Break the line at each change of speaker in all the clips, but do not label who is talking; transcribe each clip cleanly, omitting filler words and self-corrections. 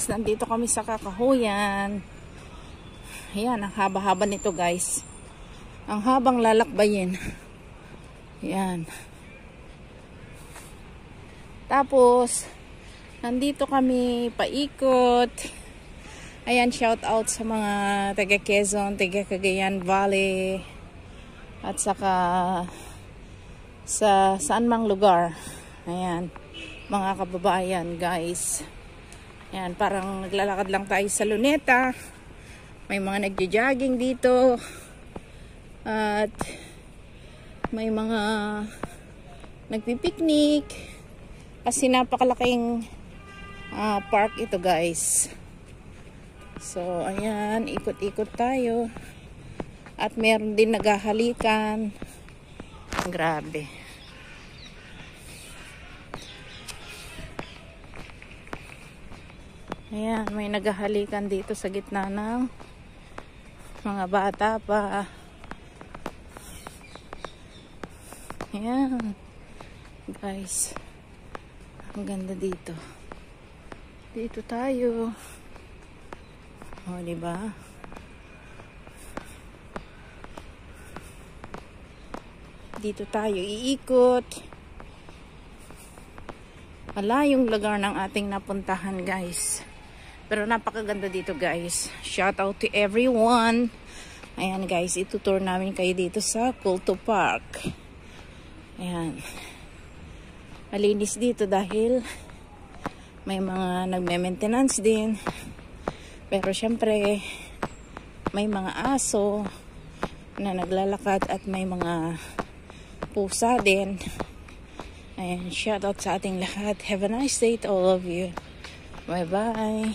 guys, nandito kami sa Kakahuyan. Ayan, ang haba-haba nito guys. Ang habang lalakbayin. Ayan. Tapos, nandito kami paikot. Ayan, shout out sa mga taga Quezon, taga Cagayan Valley. At saka sa saan mang lugar. Ayan, mga kababayan guys. Ayan, parang naglalakad lang tayo sa Luneta. May mga nagja-jogging dito. At may mga nagpipiknik. Kasi napakalaking park ito guys. So, ayan, ikot-ikot tayo. At meron din naghahalikan. Grabe. Ayan, may naghahalikan dito sa gitna ng mga bata pa. Ayan. Guys. Ang ganda dito. Dito tayo. O, diba? Dito tayo iikot. Malayong lugar ng ating napuntahan guys. Pero napakaganda dito guys. Shout out to everyone. Ayan guys, itutour namin kayo dito sa Culto Park. Ayan. Malinis dito dahil may mga nagme-maintenance din. Pero syempre, may mga aso na naglalakad at may mga pusa din. Ayan, shout out sa ating lahat. Have a nice day to all of you. Bye bye.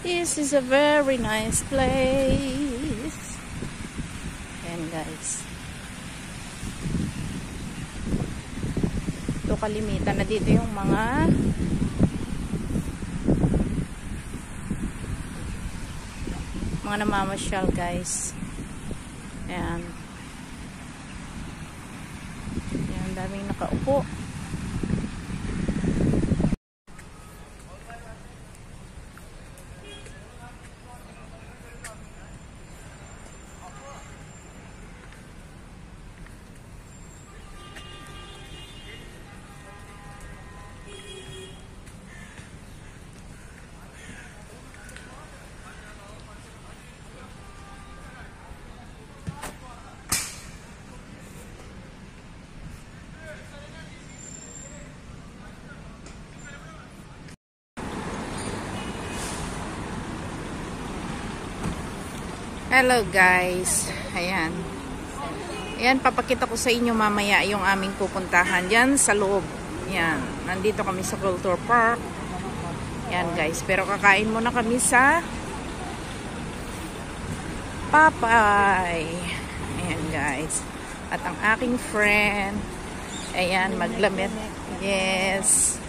This is a very nice place. Ayan guys. Ito kalimitan na dito yung mga namamasyal guys. Ayan. Ayan, daming nakaupo. Hello guys. Ayan. Ayan, papakita ko sa inyo mamaya yung aming pupuntahan dyan sa loob. Ayan. Nandito kami sa Culture Park. Ayan guys. Pero kakain muna kami sa Papay. Ayan guys. At ang aking friend. Ayan, maglamit. Yes.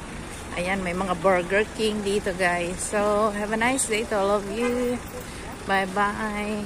Ayan, may mga Burger King dito guys. So, have a nice day to all of you. Bye-bye.